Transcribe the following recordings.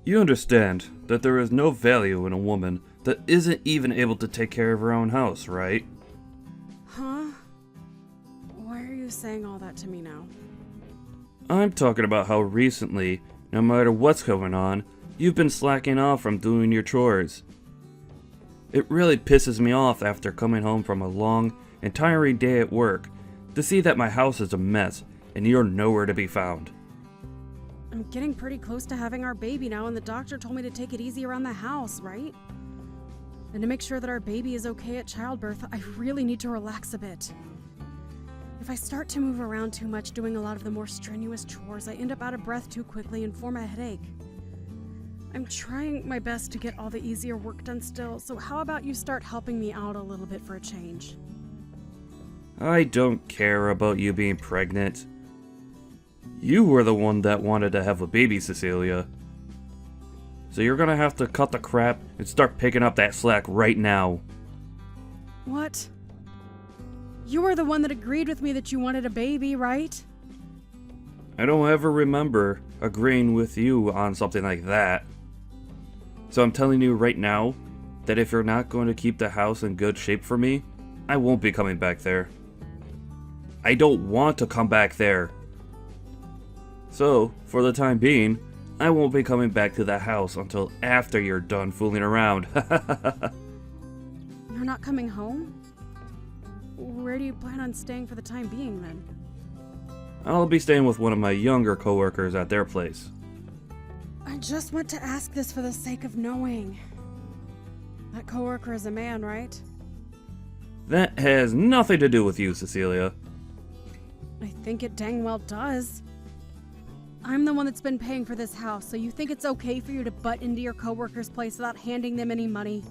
You understand that there is no value in a woman that isn't even able to take care of her own house, right? Huh? Why are you saying all that to me now? I'm talking about how recently, no matter what's going on, you've been slacking off from doing your chores. It really pisses me off after coming home from a long and tiring day at work to see that my house is a mess and you're nowhere to be found. I'm getting pretty close to having our baby now, and the doctor told me to take it easy around the house, right? And to make sure that our baby is okay at childbirth, I really need to relax a bit. If I start to move around too much doing a lot of the more strenuous chores, I end up out of breath too quickly and form a headache. I'm trying my best to get all the easier work done still, so how about you start helping me out a little bit for a change? I don't care about you being pregnant. You were the one that wanted to have a baby, Cecilia. So you're gonna have to cut the crap and start picking up that slack right now. What? You were the one that agreed with me that you wanted a baby, right? I don't ever remember agreeing with you on something like that. So I'm telling you right now that if you're not going to keep the house in good shape for me, I won't be coming back there. I don't want to come back there. So, for the time being, I won't be coming back to the house until after you're done fooling around. You're not coming home? Where do you plan on staying for the time being, then? I'll be staying with one of my younger coworkers at their place. I just want to ask this for the sake of knowing. That coworker is a man, right? That has nothing to do with you, Cecilia. I think it dang well does. I'm the one that's been paying for this house, so you think it's okay for you to butt into your coworker's place without handing them any money?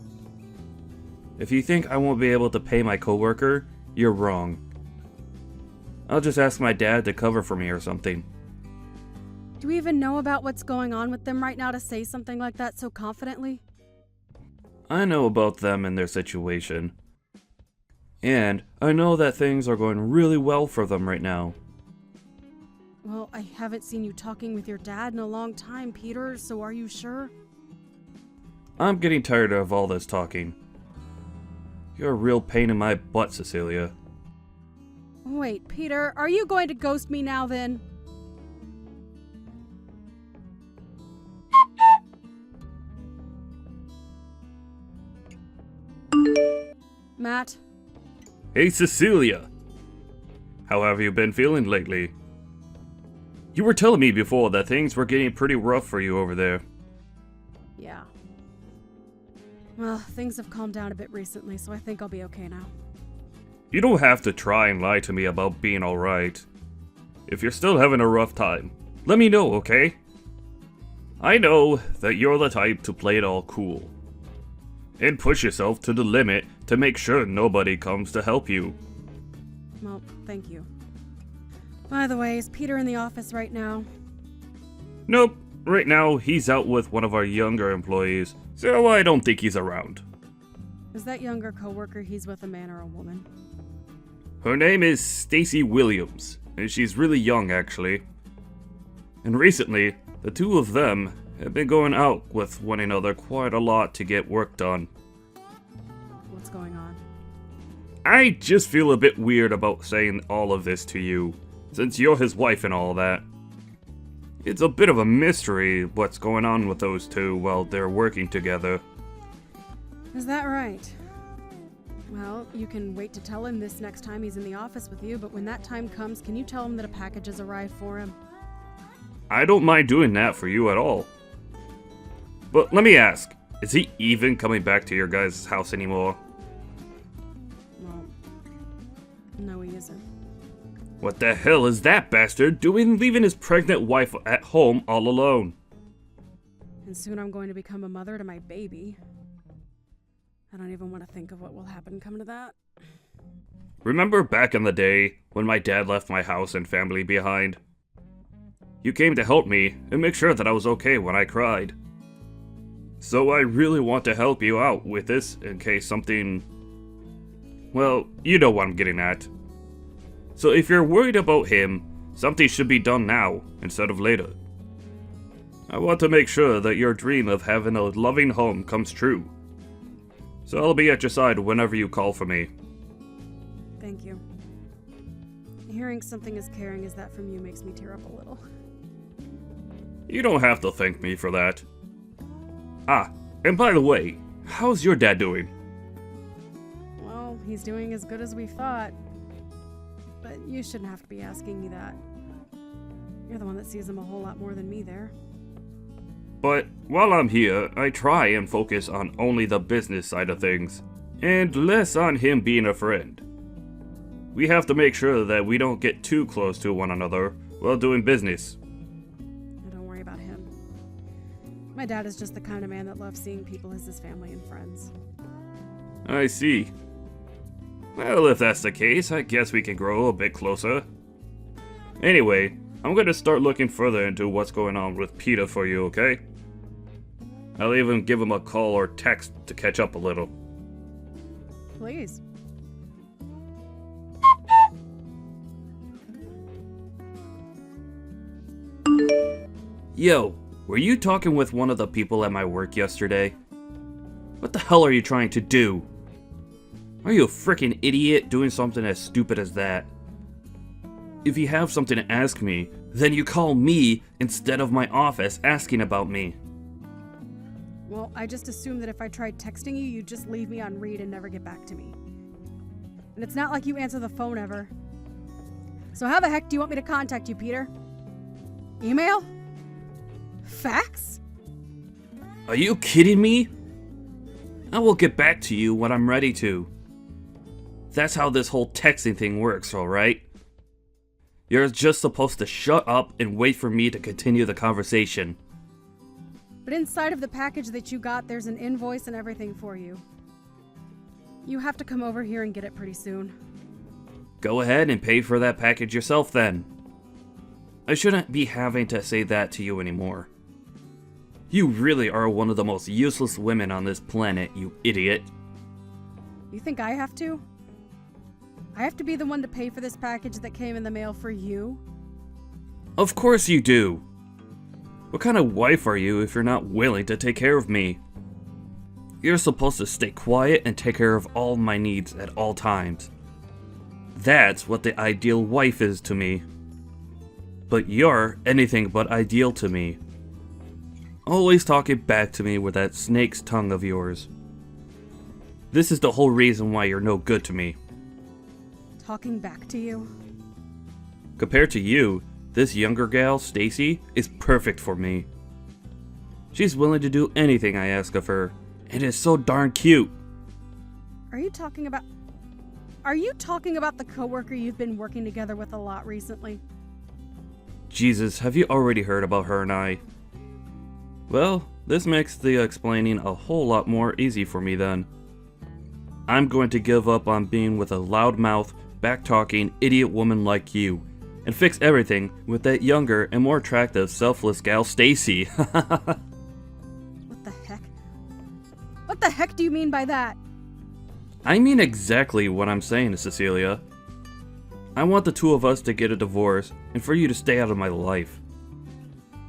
If you think I won't be able to pay my coworker, you're wrong. I'll just ask my dad to cover for me or something. Do we even know about what's going on with them right now to say something like that so confidently? I know about them and their situation. And I know that things are going really well for them right now. Well, I haven't seen you talking with your dad in a long time, Peter, so are you sure? I'm getting tired of all this talking. You're a real pain in my butt, Cecilia. Wait, Peter, are you going to ghost me now then? Matt? Hey, Cecilia! How have you been feeling lately? You were telling me before that things were getting pretty rough for you over there. Yeah. Well, things have calmed down a bit recently, so I think I'll be okay now. You don't have to try and lie to me about being alright. If you're still having a rough time, let me know, okay? I know that you're the type to play it all cool. And push yourself to the limit to make sure nobody comes to help you. Well, thank you. By the way, is Peter in the office right now? Nope, right now he's out with one of our younger employees, so I don't think he's around. Is that younger coworker he's with a man or a woman? Her name is Stacy Williams, and she's really young actually. And recently, the two of them have been going out with one another quite a lot to get work done. What's going on? I just feel a bit weird about saying all of this to you, since you're his wife and all that. It's a bit of a mystery what's going on with those two while they're working together. Is that right? Well, you can wait to tell him this next time he's in the office with you, but when that time comes, can you tell him that a package has arrived for him? I don't mind doing that for you at all. But let me ask, is he even coming back to your guys' house anymore? Well, no he isn't. What the hell is that bastard doing leaving his pregnant wife at home all alone? And soon I'm going to become a mother to my baby. I don't even want to think of what will happen coming to that. Remember back in the day when my dad left my house and family behind? You came to help me and make sure that I was okay when I cried. So I really want to help you out with this in case something... Well, you know what I'm getting at. So if you're worried about him, something should be done now instead of later. I want to make sure that your dream of having a loving home comes true. So I'll be at your side whenever you call for me. Thank you. Hearing something as caring as that from you makes me tear up a little. You don't have to thank me for that. Ah, and by the way, how's your dad doing? Well, he's doing as good as we thought. But you shouldn't have to be asking me that. You're the one that sees him a whole lot more than me there. But while I'm here, I try and focus on only the business side of things, and less on him being a friend. We have to make sure that we don't get too close to one another while doing business. Don't worry about him. My dad is just the kind of man that loves seeing people as his family and friends. I see. Well, if that's the case, I guess we can grow a bit closer. Anyway, I'm gonna start looking further into what's going on with Peter for you, okay? I'll even give him a call or text to catch up a little. Please. Yo, were you talking with one of the people at my work yesterday? What the hell are you trying to do? Are you a freaking idiot doing something as stupid as that? If you have something to ask me, then you call me instead of my office asking about me. Well, I just assumed that if I tried texting you, you'd just leave me on read and never get back to me. And it's not like you answer the phone ever. So how the heck do you want me to contact you, Peter? Email? Fax? Are you kidding me? I will get back to you when I'm ready to. That's how this whole texting thing works, alright? You're just supposed to shut up and wait for me to continue the conversation. But inside of the package that you got, there's an invoice and everything for you. You have to come over here and get it pretty soon. Go ahead and pay for that package yourself then. I shouldn't be having to say that to you anymore. You really are one of the most useless women on this planet, you idiot. You think I have to? I have to be the one to pay for this package that came in the mail for you? Of course you do. What kind of wife are you if you're not willing to take care of me? You're supposed to stay quiet and take care of all my needs at all times. That's what the ideal wife is to me. But you're anything but ideal to me. Always talking back to me with that snake's tongue of yours. This is the whole reason why you're no good to me. Talking back to you? Compared to you, this younger gal, Stacy, is perfect for me. She's willing to do anything I ask of her, and is so darn cute. Are you talking about the coworker you've been working together with a lot recently? Jesus, have you already heard about her and I? Well, this makes the explaining a whole lot more easy for me then. I'm going to give up on being with a loudmouth, back-talking, idiot woman like you, and fix everything with that younger and more attractive, selfless gal, Stacy. What the heck? What the heck do you mean by that? I mean exactly what I'm saying, Cecilia. I want the two of us to get a divorce, and for you to stay out of my life.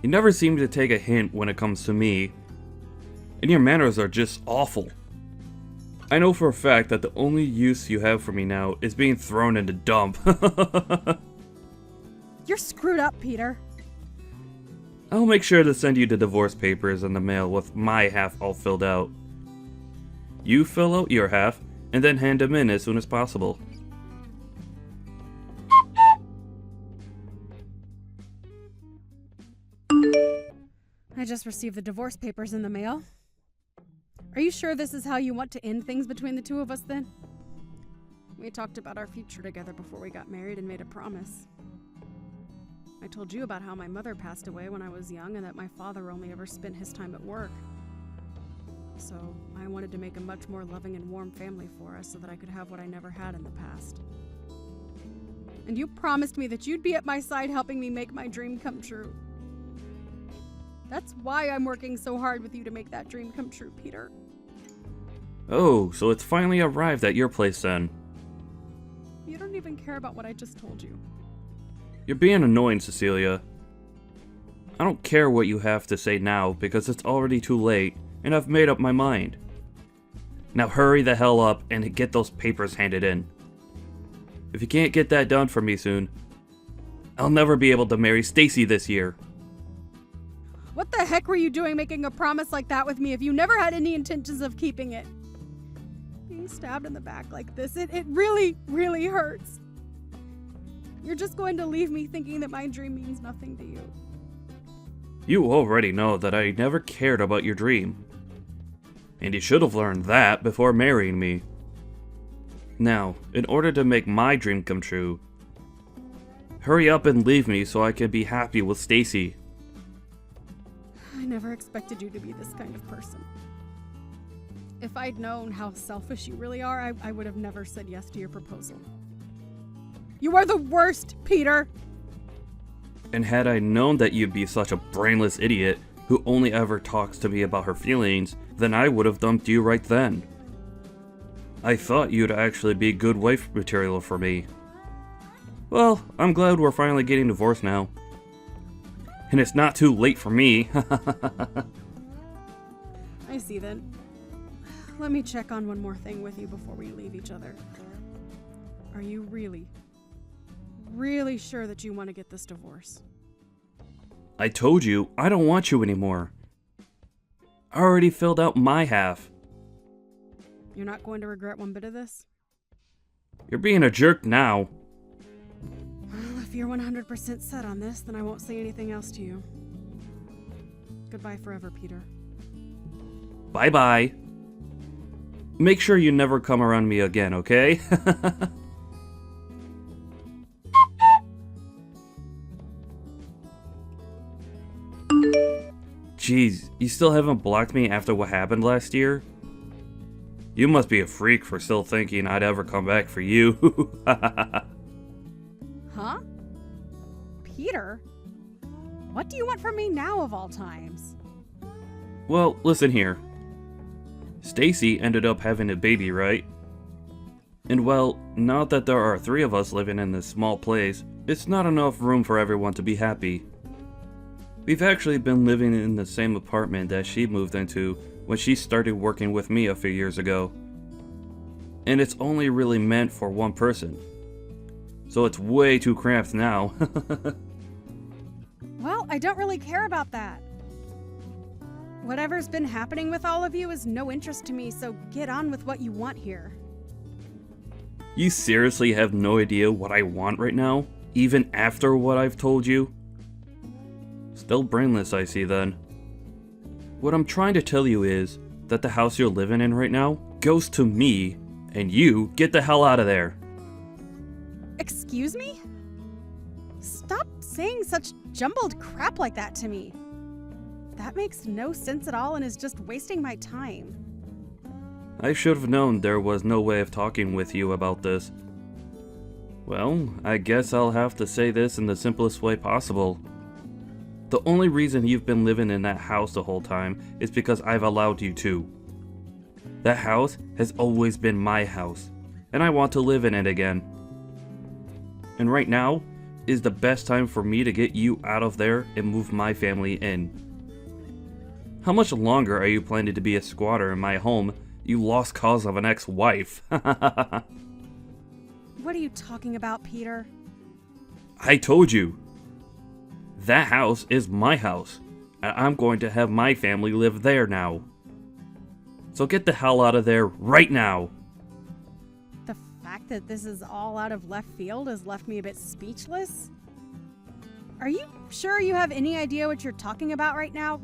You never seem to take a hint when it comes to me, and your manners are just awful. I know for a fact that the only use you have for me now is being thrown in the dump. You're screwed up, Peter. I'll make sure to send you the divorce papers in the mail with my half all filled out. You fill out your half, and then hand them in as soon as possible. I just received the divorce papers in the mail. Are you sure this is how you want to end things between the two of us then? We talked about our future together before we got married and made a promise. I told you about how my mother passed away when I was young and that my father only ever spent his time at work. So I wanted to make a much more loving and warm family for us so that I could have what I never had in the past. And you promised me that you'd be at my side helping me make my dream come true. That's why I'm working so hard with you to make that dream come true, Peter. Oh, so it's finally arrived at your place then. You don't even care about what I just told you. You're being annoying, Cecilia. I don't care what you have to say now because it's already too late and I've made up my mind. Now hurry the hell up and get those papers handed in. If you can't get that done for me soon, I'll never be able to marry Stacy this year. What the heck were you doing making a promise like that with me if you never had any intentions of keeping it? Being stabbed in the back like this, it really, really hurts. You're just going to leave me thinking that my dream means nothing to you. You already know that I never cared about your dream. And you should have learned that before marrying me. Now, in order to make my dream come true, hurry up and leave me so I can be happy with Stacy. I never expected you to be this kind of person. If I'd known how selfish you really are, I would have never said yes to your proposal. You are the worst, Peter! And had I known that you'd be such a brainless idiot who only ever talks to me about her feelings, then I would have dumped you right then. I thought you'd actually be good wife material for me. Well, I'm glad we're finally getting divorced now. And it's not too late for me. I see then. Let me check on one more thing with you before we leave each other. Are you really sure that you want to get this divorce? I told you, I don't want you anymore. I already filled out my half. You're not going to regret one bit of this? You're being a jerk now. Well, if you're 100% set on this, then I won't say anything else to you. Goodbye forever, Peter. Bye-bye. Make sure you never come around me again, okay? Jeez, you still haven't blocked me after what happened last year? You must be a freak for still thinking I'd ever come back for you. Huh? Peter? What do you want from me now of all times? Well, listen here. Stacy ended up having a baby, right? And well, now that there are 3 of us living in this small place, it's not enough room for everyone to be happy. We've actually been living in the same apartment that she moved into when she started working with me a few years ago. And it's only really meant for one person. So it's way too cramped now. Well, I don't really care about that. Whatever's been happening with all of you is no interest to me, so get on with what you want here. You seriously have no idea what I want right now? Even after what I've told you? Still brainless, I see then. What I'm trying to tell you is that the house you're living in right now goes to me, and you get the hell out of there. Excuse me? Stop saying such jumbled crap like that to me. That makes no sense at all and is just wasting my time. I should have known there was no way of talking with you about this. Well, I guess I'll have to say this in the simplest way possible. The only reason you've been living in that house the whole time is because I've allowed you to. That house has always been my house, and I want to live in it again. And right now is the best time for me to get you out of there and move my family in. How much longer are you planning to be a squatter in my home, you lost cause of an ex-wife? What are you talking about, Peter? I told you. That house is my house, and I'm going to have my family live there now. So get the hell out of there right now. The fact that this is all out of left field has left me a bit speechless. Are you sure you have any idea what you're talking about right now?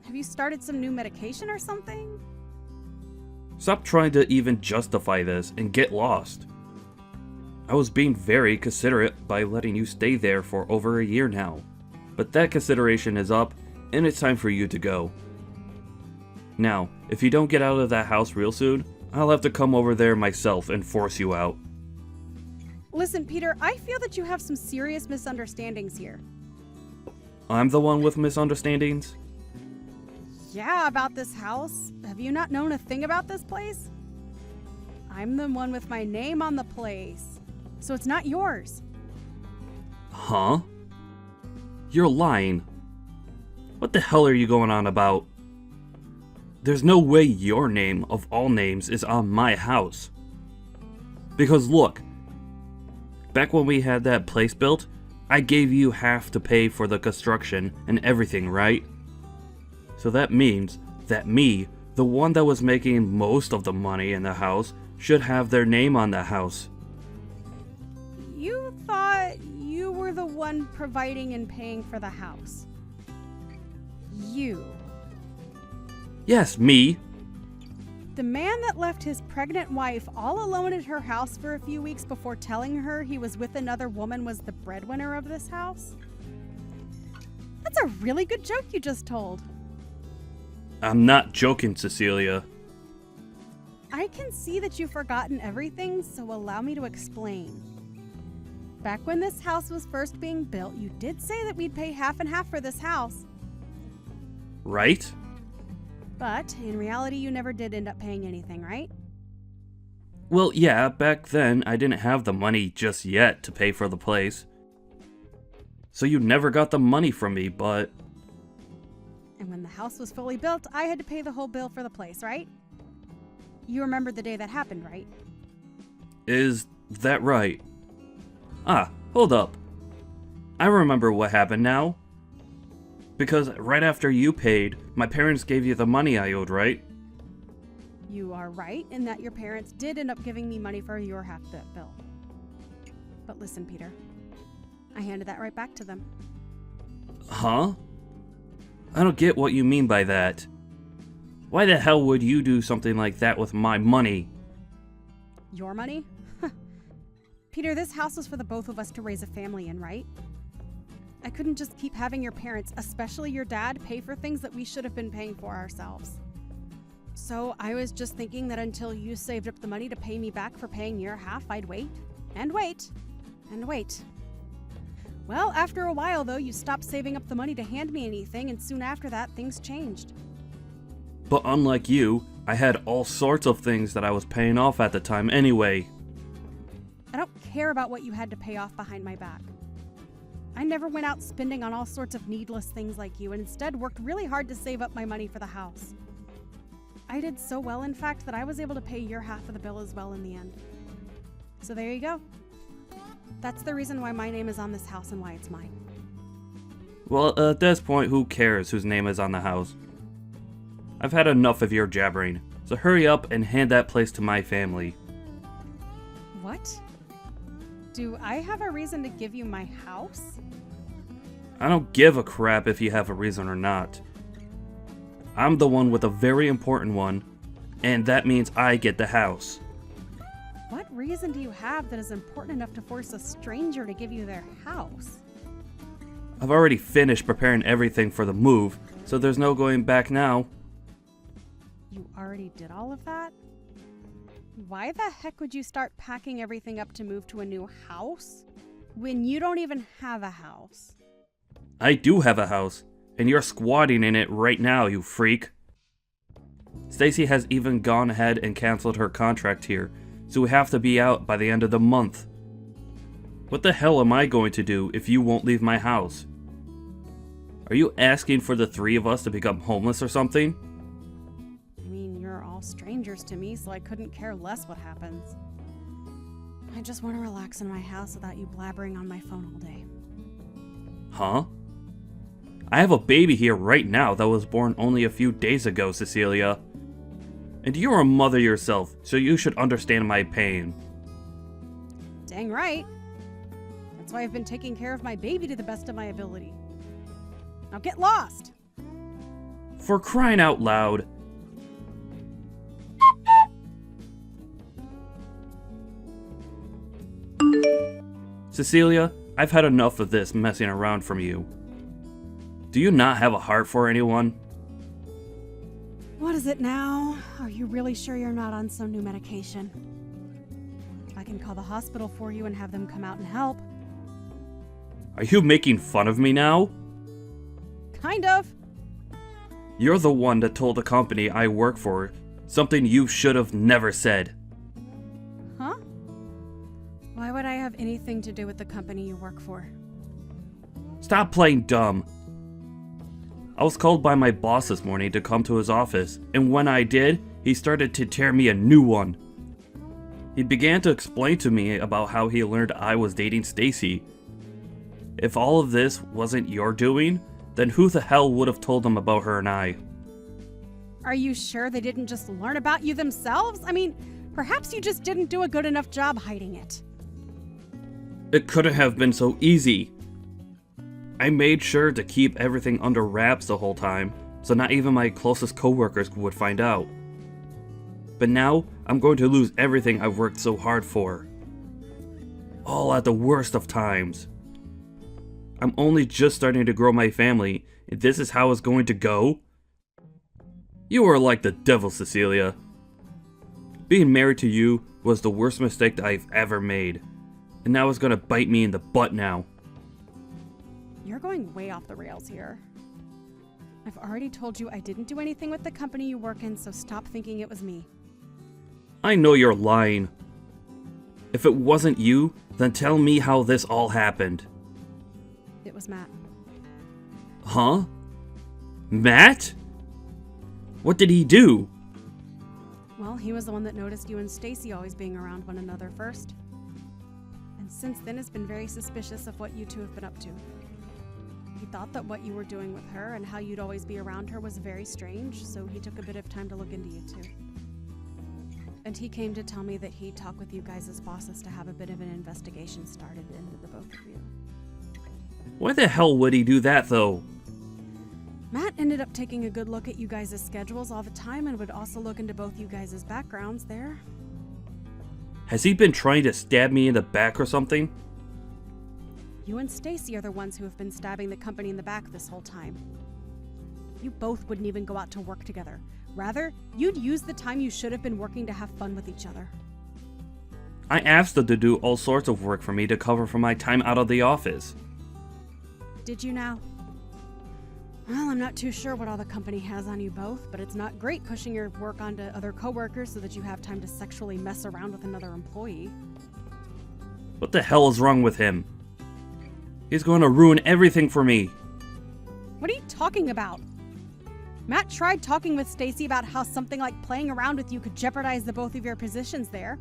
Have you started some new medication or something? Stop trying to even justify this and get lost. I was being very considerate by letting you stay there for over a year now, but that consideration is up and it's time for you to go. Now, if you don't get out of that house real soon, I'll have to come over there myself and force you out. Listen, Peter, I feel that you have some serious misunderstandings here. I'm the one with misunderstandings? Yeah, about this house. Have you not known a thing about this place? I'm the one with my name on the place, so it's not yours. Huh? You're lying. What the hell are you going on about? There's no way your name, of all names, is on my house. Because look, back when we had that place built, I gave you half to pay for the construction and everything, right? So that means that me, the one that was making most of the money in the house, should have their name on the house. You thought you were the one providing and paying for the house. You. Yes, me. The man that left his pregnant wife all alone at her house for a few weeks before telling her he was with another woman was the breadwinner of this house? That's a really good joke you just told. I'm not joking, Cecilia. I can see that you've forgotten everything, so allow me to explain. Back when this house was first being built, you did say that we'd pay half and half for this house. Right? But in reality, you never did end up paying anything, right? Well, yeah, back then I didn't have the money just yet to pay for the place. So you never got the money from me, but... And when the house was fully built, I had to pay the whole bill for the place, right? You remember the day that happened, right? Is that right? Ah, hold up. I remember what happened now. Because right after you paid, my parents gave you the money I owed, right? You are right in that your parents did end up giving me money for your half the bill. But listen, Peter, I handed that right back to them. Huh? I don't get what you mean by that. Why the hell would you do something like that with my money? Your money? Peter, this house was for the both of us to raise a family in, right? I couldn't just keep having your parents, especially your dad, pay for things that we should have been paying for ourselves. So I was just thinking that until you saved up the money to pay me back for paying your half, I'd wait, and wait, and wait. Well, after a while, though, you stopped saving up the money to hand me anything, and soon after that, things changed. But unlike you, I had all sorts of things that I was paying off at the time anyway. I don't care about what you had to pay off behind my back. I never went out spending on all sorts of needless things like you, and instead worked really hard to save up my money for the house. I did so well, in fact, that I was able to pay your half of the bill as well in the end. So there you go. That's the reason why my name is on this house and why it's mine. Well, at this point, who cares whose name is on the house? I've had enough of your jabbering, so hurry up and hand that place to my family. What? Do I have a reason to give you my house? I don't give a crap if you have a reason or not. I'm the one with a very important one, and that means I get the house. What reason do you have that is important enough to force a stranger to give you their house? I've already finished preparing everything for the move, so there's no going back now. You already did all of that? Why the heck would you start packing everything up to move to a new house when you don't even have a house? I do have a house, and you're squatting in it right now, you freak. Stacy has even gone ahead and canceled her contract here, so we have to be out by the end of the month. What the hell am I going to do if you won't leave my house? Are you asking for the three of us to become homeless or something? I mean, you're all strangers to me, so I couldn't care less what happens. I just want to relax in my house without you blabbering on my phone all day. Huh? I have a baby here right now that was born only a few days ago, Cecilia. And you're a mother yourself, so you should understand my pain. Dang right. That's why I've been taking care of my baby to the best of my ability. Now get lost! For crying out loud. Cecilia, I've had enough of this messing around from you. Do you not have a heart for anyone? What is it now? Are you really sure you're not on some new medication? I can call the hospital for you and have them come out and help. Are you making fun of me now? Kind of. You're the one that told the company I work for something you should have never said. Huh? Why would I have anything to do with the company you work for? Stop playing dumb. I was called by my boss this morning to come to his office, and when I did, he started to tear me a new one. He began to explain to me about how he learned I was dating Stacy. If all of this wasn't your doing, then who the hell would have told him about her and I? Are you sure they didn't just learn about you themselves? I mean, perhaps you just didn't do a good enough job hiding it. It couldn't have been so easy. I made sure to keep everything under wraps the whole time, so not even my closest coworkers would find out. But now, I'm going to lose everything I've worked so hard for. All at the worst of times. I'm only just starting to grow my family, and this is how it's going to go? You are like the devil, Cecilia. Being married to you was the worst mistake that I've ever made, and now it's gonna bite me in the butt now. You're going way off the rails here. I've already told you I didn't do anything with the company you work in, so stop thinking it was me. I know you're lying. If it wasn't you, then tell me how this all happened. It was Matt. Huh? Matt? What did he do? Well, he was the one that noticed you and Stacy always being around one another first. And since then has been very suspicious of what you two have been up to. He thought that what you were doing with her and how you'd always be around her was very strange, so he took a bit of time to look into you two. And he came to tell me that he'd talk with you guys as bosses to have a bit of an investigation started into the both of you. Why the hell would he do that, though? Matt ended up taking a good look at you guys' schedules all the time and would also look into both you guys' backgrounds there. Has he been trying to stab me in the back or something? You and Stacy are the ones who have been stabbing the company in the back this whole time. You both wouldn't even go out to work together. Rather, you'd use the time you should have been working to have fun with each other. I asked them to do all sorts of work for me to cover for my time out of the office. Did you now? Well, I'm not too sure what all the company has on you both, but it's not great pushing your work onto other coworkers so that you have time to sexually mess around with another employee. What the hell is wrong with him? He's going to ruin everything for me. What are you talking about? Matt tried talking with Stacy about how something like playing around with you could jeopardize the both of your positions there.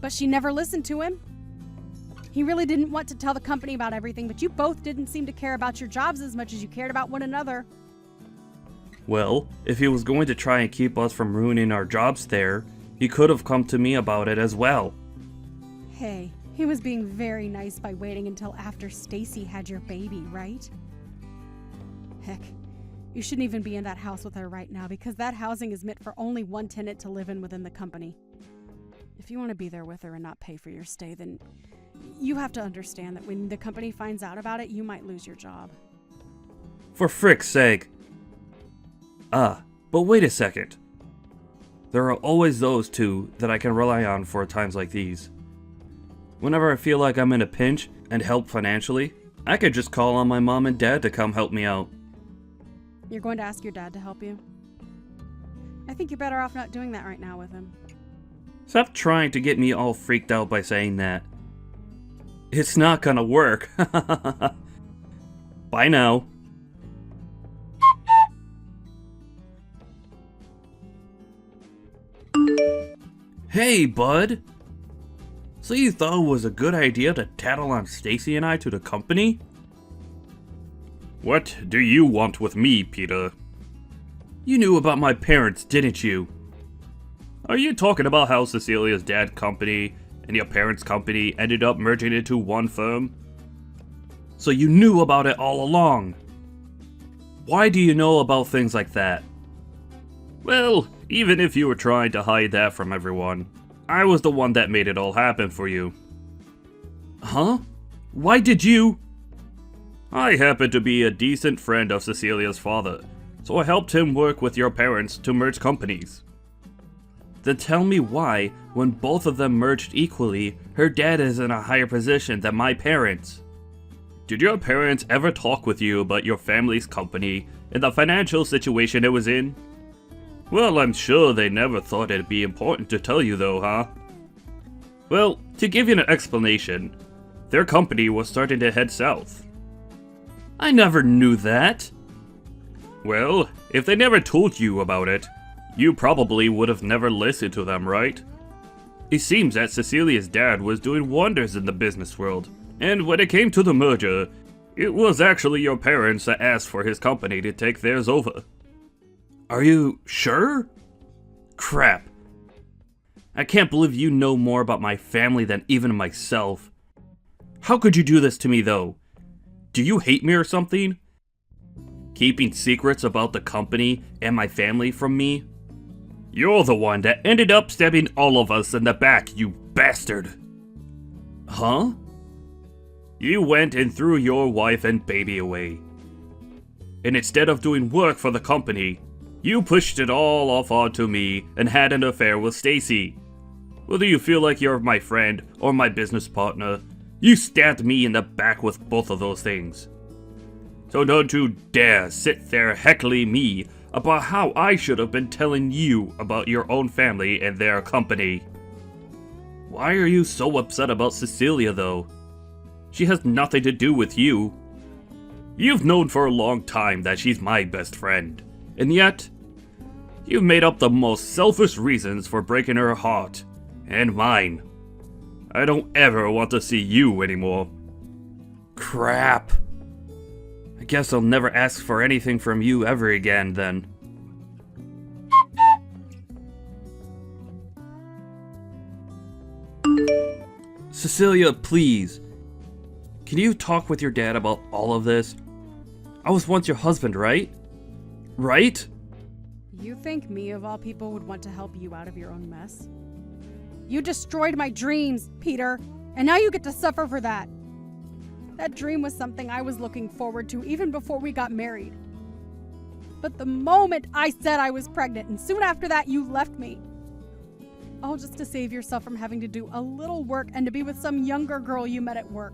But she never listened to him. He really didn't want to tell the company about everything, but you both didn't seem to care about your jobs as much as you cared about one another. Well, if he was going to try and keep us from ruining our jobs there, he could have come to me about it as well. Hey, he was being very nice by waiting until after Stacy had your baby, right? Heck, you shouldn't even be in that house with her right now because that housing is meant for only one tenant to live in within the company. If you want to be there with her and not pay for your stay, then you have to understand that when the company finds out about it, you might lose your job. For frick's sake. But wait a second. There are always those two that I can rely on for times like these. Whenever I feel like I'm in a pinch and help financially, I could just call on my mom and dad to come help me out. You're going to ask your dad to help you? I think you're better off not doing that right now with him. Stop trying to get me all freaked out by saying that. It's not gonna work. Bye now. Hey, bud. So you thought it was a good idea to tattle on Stacy and I to the company? What do you want with me, Peter? You knew about my parents, didn't you? Are you talking about how Cecilia's dad's company and your parents' company ended up merging into one firm? So you knew about it all along. Why do you know about things like that? Well, even if you were trying to hide that from everyone, I was the one that made it all happen for you. Huh? Why did you? I happen to be a decent friend of Cecilia's father, so I helped him work with your parents to merge companies. Then tell me why, when both of them merged equally, her dad is in a higher position than my parents. Did your parents ever talk with you about your family's company and the financial situation it was in? Well, I'm sure they never thought it'd be important to tell you though, huh? Well, to give you an explanation, their company was starting to head south. I never knew that. Well, if they never told you about it, you probably would have never listened to them, right? It seems that Cecilia's dad was doing wonders in the business world, and when it came to the merger, it was actually your parents that asked for his company to take theirs over. Are you sure? Crap. I can't believe you know more about my family than even myself. How could you do this to me, though? Do you hate me or something? Keeping secrets about the company and my family from me? You're the one that ended up stabbing all of us in the back, you bastard! Huh? You went and threw your wife and baby away. And instead of doing work for the company, you pushed it all off onto me and had an affair with Stacy. Whether you feel like you're my friend or my business partner, you stabbed me in the back with both of those things. So don't you dare sit there heckling me about how I should have been telling you about your own family and their company. Why are you so upset about Cecilia, though? She has nothing to do with you. You've known for a long time that she's my best friend, and yet, you've made up the most selfish reasons for breaking her heart, and mine. I don't ever want to see you anymore. Crap. I guess I'll never ask for anything from you ever again, then. Cecilia, please. Can you talk with your dad about all of this? I was once your husband, right? Right? You think me, of all people, would want to help you out of your own mess? You destroyed my dreams, Peter, and now you get to suffer for that. That dream was something I was looking forward to even before we got married. But the moment I said I was pregnant, and soon after that you left me, all just to save yourself from having to do a little work and to be with some younger girl you met at work.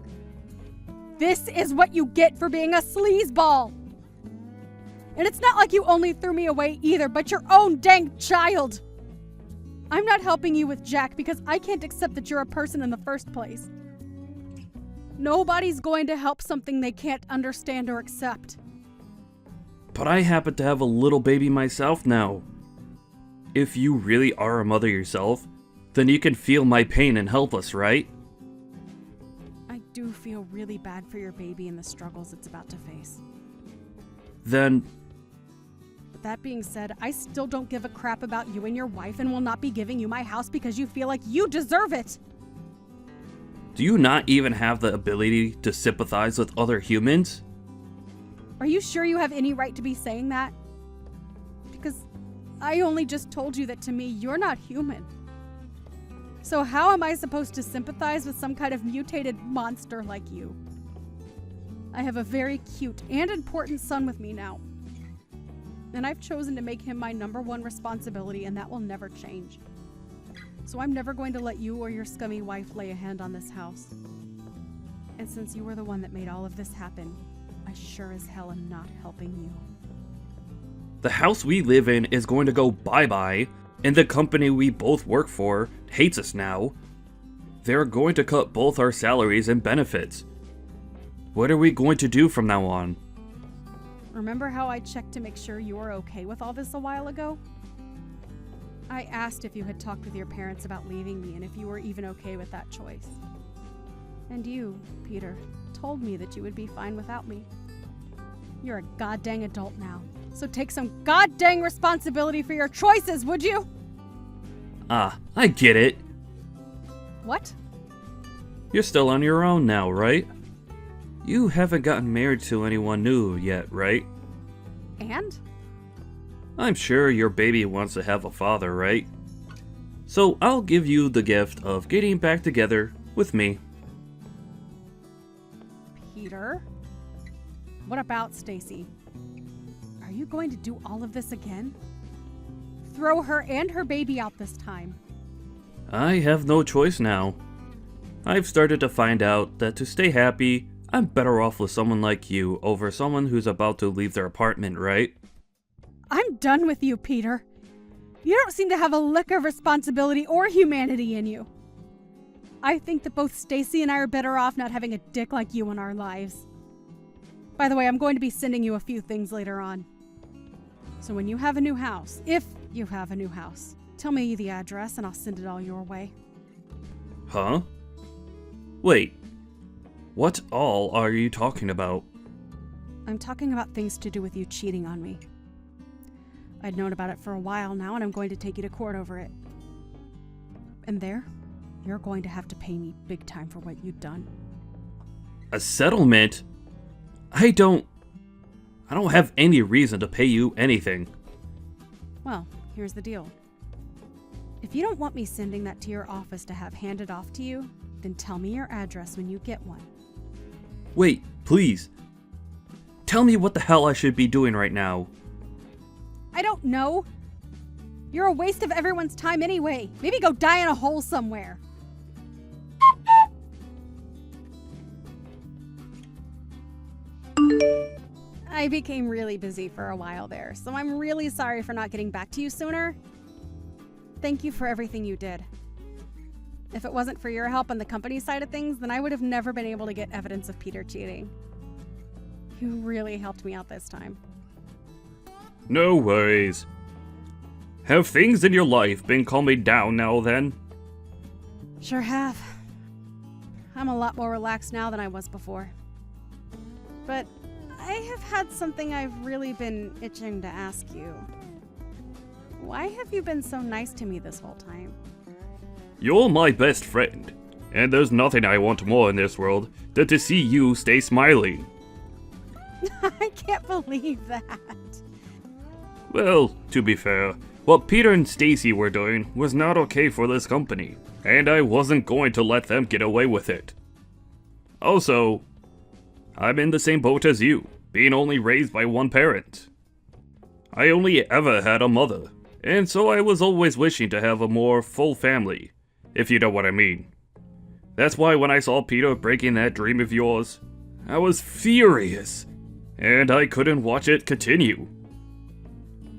This is what you get for being a sleazeball! And it's not like you only threw me away either, but your own dang child! I'm not helping you with Jack because I can't accept that you're a person in the first place. Nobody's going to help something they can't understand or accept. But I happen to have a little baby myself now. If you really are a mother yourself, then you can feel my pain and help us, right? I do feel really bad for your baby and the struggles it's about to face. Then... But that being said, I still don't give a crap about you and your wife and will not be giving you my house because you feel like you deserve it! Do you not even have the ability to sympathize with other humans? Are you sure you have any right to be saying that? Because I only just told you that to me, you're not human. So how am I supposed to sympathize with some kind of mutated monster like you? I have a very cute and important son with me now. And I've chosen to make him my #1 responsibility, and that will never change. So I'm never going to let you or your scummy wife lay a hand on this house. And since you were the one that made all of this happen, I sure as hell am not helping you. The house we live in is going to go bye-bye, and the company we both work for hates us now. They're going to cut both our salaries and benefits. What are we going to do from now on? Remember how I checked to make sure you were okay with all this a while ago? I asked if you had talked with your parents about leaving me and if you were even okay with that choice. And you, Peter, told me that you would be fine without me. You're a goddamn adult now, so take some goddamn responsibility for your choices, would you? I get it. What? You're still on your own now, right? You haven't gotten married to anyone new yet, right? And? I'm sure your baby wants to have a father, right? So I'll give you the gift of getting back together with me. Peter? What about Stacy? Are you going to do all of this again? Throw her and her baby out this time. I have no choice now. I've started to find out that to stay happy, I'm better off with someone like you over someone who's about to leave their apartment, right? I'm done with you, Peter. You don't seem to have a lick of responsibility or humanity in you. I think that both Stacy and I are better off not having a dick like you in our lives. By the way, I'm going to be sending you a few things later on. So when you have a new house, if you have a new house, tell me the address and I'll send it all your way. Huh? Wait. What all are you talking about? I'm talking about things to do with you cheating on me. I'd known about it for a while now, and I'm going to take you to court over it. And there, you're going to have to pay me big time for what you've done. A settlement? I don't have any reason to pay you anything. Well, here's the deal. If you don't want me sending that to your office to have handed off to you, then tell me your address when you get one. Wait, please. Tell me what the hell I should be doing right now. I don't know. You're a waste of everyone's time anyway. Maybe go die in a hole somewhere. I became really busy for a while there, so I'm really sorry for not getting back to you sooner. Thank you for everything you did. If it wasn't for your help on the company side of things, then I would have never been able to get evidence of Peter cheating. You really helped me out this time. No worries. Have things in your life been calming down now then? Sure have. I'm a lot more relaxed now than I was before. But I have had something I've really been itching to ask you. Why have you been so nice to me this whole time? You're my best friend, and there's nothing I want more in this world than to see you stay smiling. I can't believe that. Well, to be fair, what Peter and Stacy were doing was not okay for this company, and I wasn't going to let them get away with it. Also, I'm in the same boat as you, being only raised by one parent. I only ever had a mother, and so I was always wishing to have a more full family, if you know what I mean. That's why when I saw Peter breaking that dream of yours, I was furious, and I couldn't watch it continue.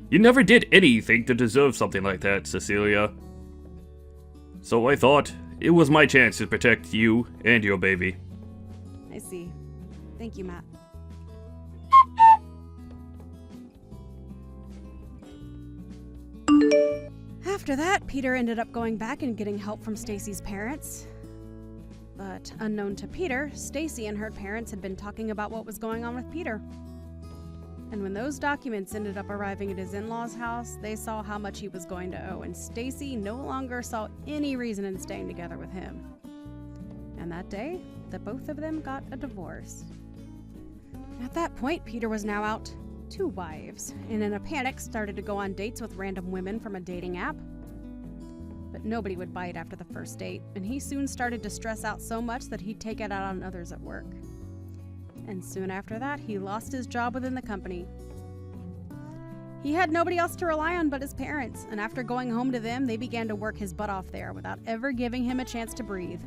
You never did anything to deserve something like that, Cecilia. So I thought it was my chance to protect you and your baby. I see. Thank you, Matt. After that, Peter ended up going back and getting help from Stacy's parents. But unknown to Peter, Stacy and her parents had been talking about what was going on with Peter. And when those documents ended up arriving at his in-laws' house, they saw how much he was going to owe, and Stacy no longer saw any reason in staying together with him. And that day, the both of them got a divorce. At that point, Peter was now out 2 wives, and in a panic started to go on dates with random women from a dating app. But nobody would bite after the first date, and he soon started to stress out so much that he'd take it out on others at work. And soon after that, he lost his job within the company. He had nobody else to rely on but his parents, and after going home to them, they began to work his butt off there without ever giving him a chance to breathe.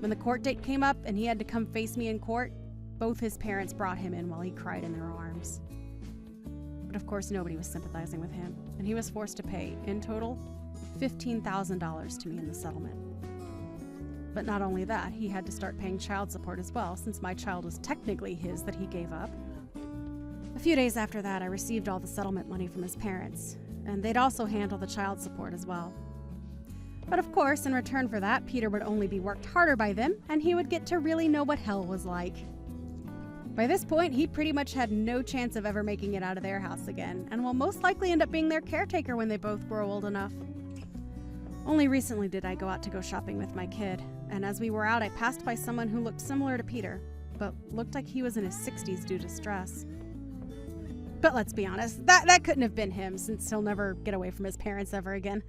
When the court date came up and he had to come face me in court, both his parents brought him in while he cried in their arms. But of course, nobody was sympathizing with him, and he was forced to pay, in total, $15,000 to me in the settlement. But not only that, he had to start paying child support as well, since my child was technically his that he gave up. A few days after that, I received all the settlement money from his parents, and they'd also handle the child support as well. But of course, in return for that, Peter would only be worked harder by them, and he would get to really know what hell was like. By this point, he pretty much had no chance of ever making it out of their house again, and will most likely end up being their caretaker when they both grow old enough. Only recently did I go out to go shopping with my kid, and as we were out, I passed by someone who looked similar to Peter, but looked like he was in his 60s due to stress. But let's be honest, that couldn't have been him, since he'll never get away from his parents ever again.